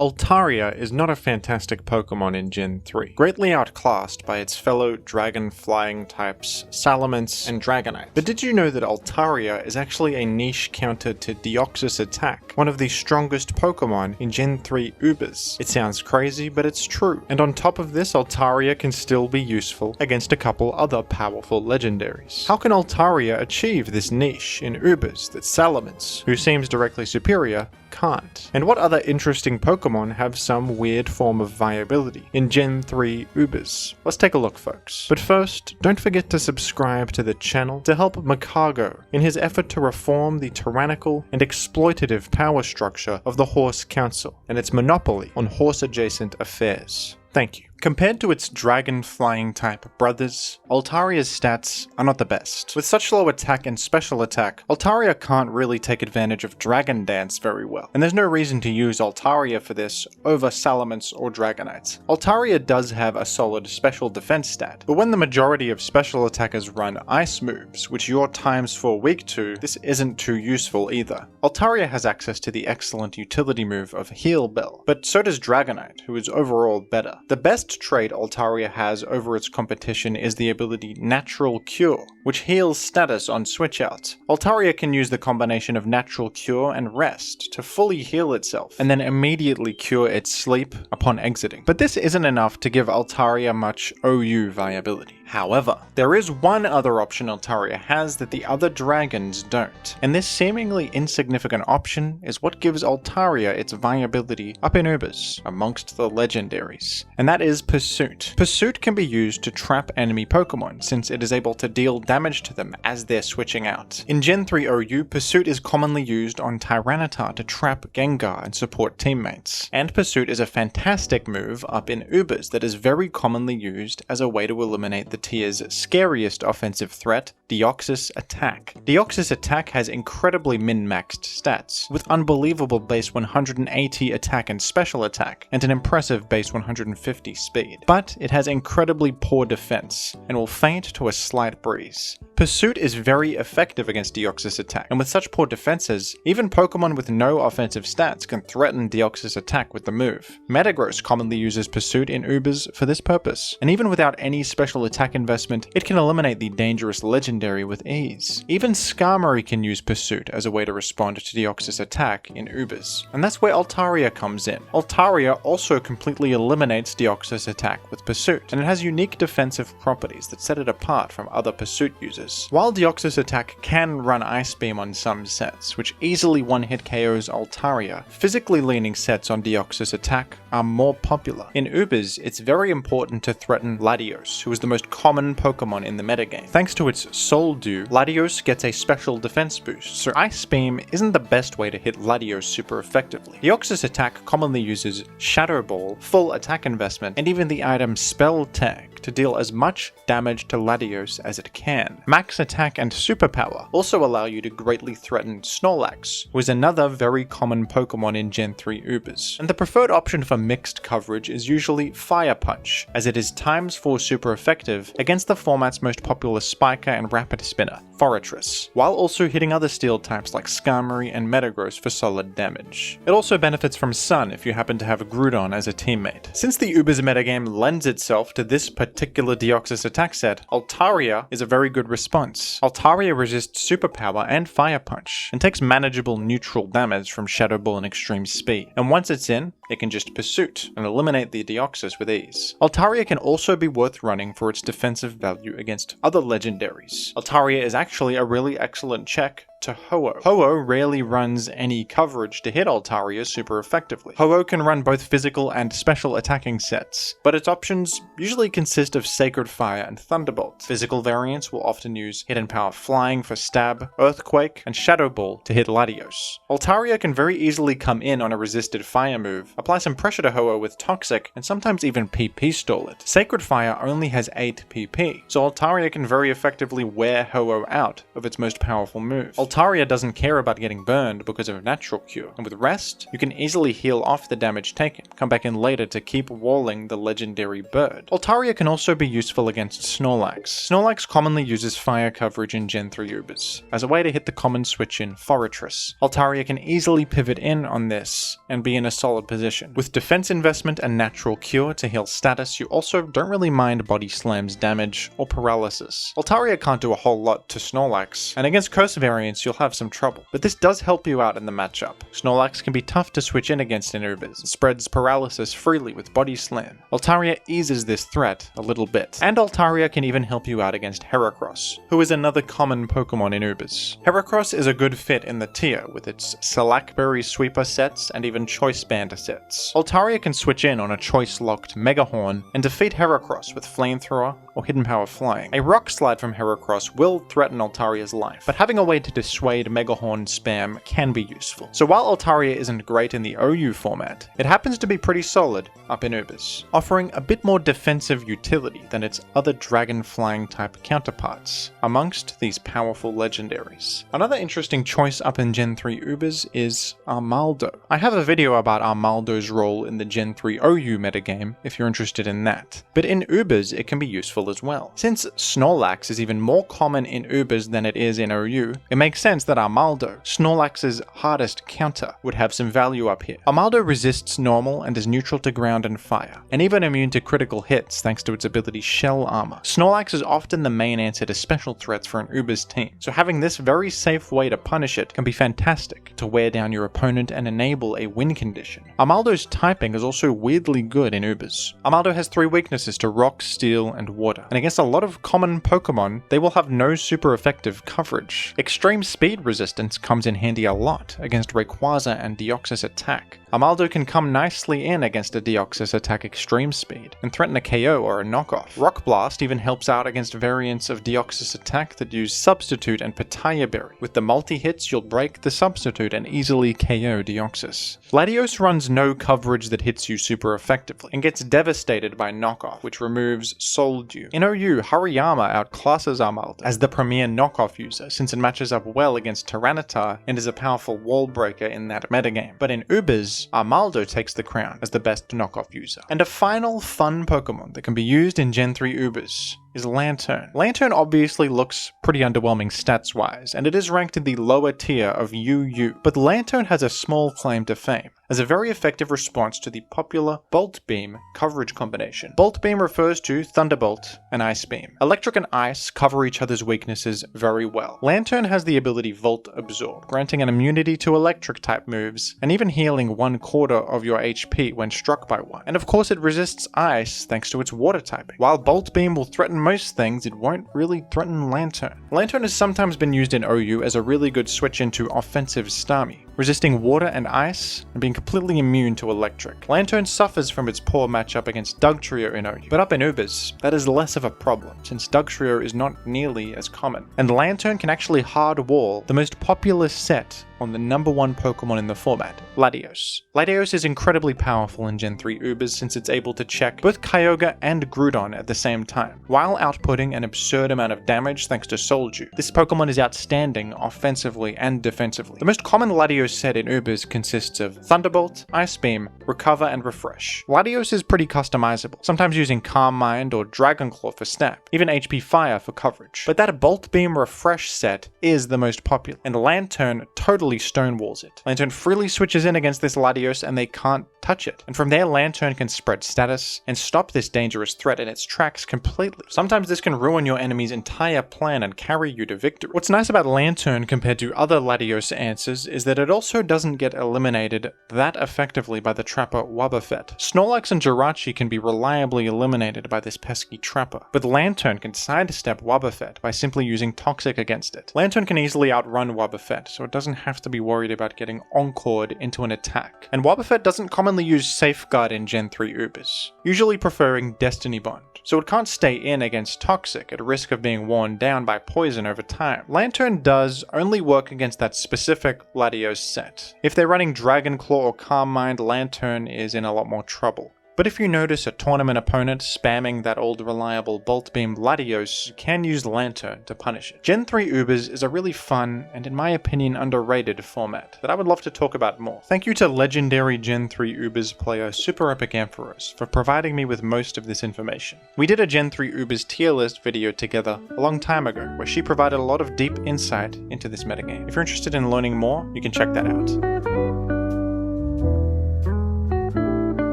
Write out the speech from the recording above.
Altaria is not a fantastic Pokemon in Gen 3, greatly outclassed by its fellow dragon-flying types Salamence and Dragonite. But did you know that Altaria is actually a niche counter to Deoxys attack, one of the strongest Pokemon in Gen 3 Ubers? It sounds crazy, but it's true. And on top of this, Altaria can still be useful against a couple other powerful legendaries. How can Altaria achieve this niche in Ubers that Salamence, who seems directly superior, can't? And what other interesting Pokemon have some weird form of viability in Gen 3 Ubers? Let's take a look, folks. But first, don't forget to subscribe to the channel to help Makago in his effort to reform the tyrannical and exploitative power structure of the Horse Council and its monopoly on horse-adjacent affairs. Thank you. Compared to its dragon-flying type brothers, Altaria's stats are not the best. With such low attack and special attack, Altaria can't really take advantage of Dragon Dance very well, and there's no reason to use Altaria for this over Salamence or Dragonite. Altaria does have a solid special defense stat, but when the majority of special attackers run ice moves, which you're ×4 weak to, this isn't too useful either. Altaria has access to the excellent utility move of Heal Bell, but so does Dragonite, who is overall better. The best trait Altaria has over its competition is the ability Natural Cure, which heals status on switch out. Altaria can use the combination of Natural Cure and Rest to fully heal itself, and then immediately cure its sleep upon exiting. But this isn't enough to give Altaria much OU viability. However, there is one other option Altaria has that the other dragons don't, and this seemingly insignificant option is what gives Altaria its viability up in Ubers amongst the legendaries, and that is Pursuit. Pursuit can be used to trap enemy Pokemon since it is able to deal damage to them as they're switching out. In Gen 3 OU, Pursuit is commonly used on Tyranitar to trap Gengar and support teammates, and Pursuit is a fantastic move up in Ubers that is very commonly used as a way to eliminate the tier's scariest offensive threat, Deoxys attack. Deoxys attack has incredibly min-maxed stats, with unbelievable base 180 attack and special attack, and an impressive base 150 speed. But it has incredibly poor defense, and will faint to a slight breeze. Pursuit is very effective against Deoxys attack, and with such poor defenses, even Pokemon with no offensive stats can threaten Deoxys attack with the move. Metagross commonly uses Pursuit in Ubers for this purpose, and even without any special attack investment, it can eliminate the dangerous legendary with ease. Even Skarmory can use Pursuit as a way to respond to Deoxys attack in Ubers, and that's where Altaria comes in. Altaria also completely eliminates Deoxys attack with Pursuit, and it has unique defensive properties that set it apart from other Pursuit users. While Deoxys attack can run Ice Beam on some sets, which easily one-hit KOs Altaria, physically leaning sets on Deoxys attack are more popular. In Ubers, it's very important to threaten Latios, who is the most common Pokemon in the metagame. Thanks to its Soul Dew, Latios gets a special defense boost, so Ice Beam isn't the best way to hit Latios super effectively. Deoxys attack commonly uses Shadow Ball, full attack investment, and even the item Spell Tag to deal as much damage to Latios as it can. Max attack and superpower also allow you to greatly threaten Snorlax, who is another very common Pokemon in Gen 3 Ubers. And the preferred option for mixed coverage is usually Fire Punch, as it is ×4 super effective against the format's most popular spiker and rapid spinner, Forretress, while also hitting other steel types like Skarmory and Metagross for solid damage. It also benefits from Sun if you happen to have Groudon as a teammate. Since the Ubers metagame lends itself to this particular Deoxys attack set, Altaria is a very good response. Altaria resists Superpower and Fire Punch, and takes manageable neutral damage from Shadow Ball and Extreme Speed, and once it's in, it can just Pursuit and eliminate the Deoxys with ease. Altaria can also be worth running for its defensive value against other legendaries. Altaria is actually a really excellent check to Ho-Oh. Ho-Oh rarely runs any coverage to hit Altaria super effectively. Ho-Oh can run both physical and special attacking sets, but its options usually consist of Sacred Fire and Thunderbolt. Physical variants will often use Hidden Power Flying for stab, Earthquake, and Shadow Ball to hit Latios. Altaria can very easily come in on a resisted fire move, apply some pressure to Ho-Oh with Toxic, and sometimes even PP stall it. Sacred Fire only has 8 PP, so Altaria can very effectively wear Ho-Oh out of its most powerful move. Altaria doesn't care about getting burned because of Natural Cure, and with Rest, you can easily heal off the damage taken, come back in later to keep walling the legendary bird. Altaria can also be useful against Snorlax. Snorlax commonly uses fire coverage in Gen 3 Ubers, as a way to hit the common switch in Fortress. Altaria can easily pivot in on this and be in a solid position. With defense investment and Natural Cure to heal status, you also don't really mind Body Slam's damage or paralysis. Altaria can't do a whole lot to Snorlax, and against Curse variants you'll have some trouble, but this does help you out in the matchup. Snorlax can be tough to switch in against in Ubers, and spreads paralysis freely with Body Slam. Altaria eases this threat a little bit, and Altaria can even help you out against Heracross, who is another common Pokemon in Ubers. Heracross is a good fit in the tier with its Salakberry Sweeper sets and even Choice Band sets. Altaria can switch in on a choice-locked Megahorn and defeat Heracross with Flamethrower or Hidden Power Flying. A Rock Slide from Heracross will threaten Altaria's life, but having a way to dissuade Megahorn spam can be useful. So while Altaria isn't great in the OU format, it happens to be pretty solid up in Ubers, offering a bit more defensive utility than its other dragon flying type counterparts amongst these powerful legendaries. Another interesting choice up in Gen 3 Ubers is Armaldo. I have a video about Armaldo's role in the Gen 3 OU metagame if you're interested in that, but in Ubers it can be useful as well. Since Snorlax is even more common in Ubers than it is in OU, it makes sense that Armaldo, Snorlax's hardest counter, would have some value up here. Armaldo resists normal and is neutral to ground and fire, and even immune to critical hits thanks to its ability Shell Armor. Snorlax is often the main answer to special threats for an Ubers team, so having this very safe way to punish it can be fantastic to wear down your opponent and enable a win condition. Armaldo's typing is also weirdly good in Ubers. Armaldo has 3 weaknesses to Rock, Steel, and Water, and against a lot of common Pokemon, they will have no super effective coverage. Extreme speed resistance comes in handy a lot against Rayquaza and Deoxys attack. Armaldo can come nicely in against a Deoxys attack extreme speed and threaten a KO or a knockoff. Rock Blast even helps out against variants of Deoxys attack that use Substitute and Pitaya Berry. With the multi-hits, you'll break the Substitute and easily KO Deoxys. Latios runs no coverage that hits you super effectively and gets devastated by knockoff, which removes Soul Dew. In OU, Hariyama outclasses Armaldo as the premier knockoff user since it matches up well against Tyranitar and is a powerful wall breaker in that metagame. But in Ubers, Armaldo takes the crown as the best knockoff user. And a final fun Pokemon that can be used in Gen 3 Ubers is Lanturn. Lanturn obviously looks pretty underwhelming stats-wise, and it is ranked in the lower tier of UU, but Lanturn has a small claim to fame as a very effective response to the popular Bolt Beam coverage combination. Bolt Beam refers to Thunderbolt and Ice Beam. Electric and Ice cover each other's weaknesses very well. Lanturn has the ability Volt Absorb, granting an immunity to electric type moves, and even healing 1/4 of your HP when struck by one. And of course it resists Ice thanks to its water typing. While Bolt Beam will threaten most things, it won't really threaten Lanturn. Lanturn has sometimes been used in OU as a really good switch into offensive Starmie, resisting water and ice and being completely immune to electric. Lanturn suffers from its poor matchup against Dugtrio in OU, but up in Ubers, that is less of a problem since Dugtrio is not nearly as common, and Lanturn can actually hard wall the most popular set on the #1 Pokemon in the format, Latios. Latios is incredibly powerful in Gen 3 Ubers since it's able to check both Kyogre and Groudon at the same time, while outputting an absurd amount of damage thanks to Soul Dew. This Pokemon is outstanding offensively and defensively. The most common Latios set in Ubers consists of Thunderbolt, Ice Beam, Recover, and Refresh. Latios is pretty customizable, sometimes using Calm Mind or Dragon Claw for snap, even HP Fire for coverage. But that Bolt Beam Refresh set is the most popular, and Lanturn totally stonewalls it. Lanturn freely switches in against this Latios and they can't touch it. And from there, Lanturn can spread status and stop this dangerous threat in its tracks completely. Sometimes this can ruin your enemy's entire plan and carry you to victory. What's nice about Lanturn compared to other Latios answers is that it also doesn't get eliminated that effectively by the trapper Wobbuffet. Snorlax and Jirachi can be reliably eliminated by this pesky trapper, but Lanturn can sidestep Wobbuffet by simply using Toxic against it. Lanturn can easily outrun Wobbuffet, so it doesn't have to be worried about getting encored into an attack. And Wobbuffet doesn't commonly use Safeguard in Gen 3 Ubers, usually preferring Destiny Bond, so it can't stay in against Toxic at risk of being worn down by poison over time. Lanturn does only work against that specific Latios set. If they're running Dragon Claw or Calm Mind, Lanturn is in a lot more trouble. But if you notice a tournament opponent spamming that old reliable Bolt Beam Latios, you can use Lantern to punish it. Gen 3 Ubers is a really fun, and in my opinion underrated format, that I would love to talk about more. Thank you to legendary Gen 3 Ubers player Super Epic Ampharos for providing me with most of this information. We did a Gen 3 Ubers tier list video together a long time ago, where she provided a lot of deep insight into this metagame. If you're interested in learning more, you can check that out.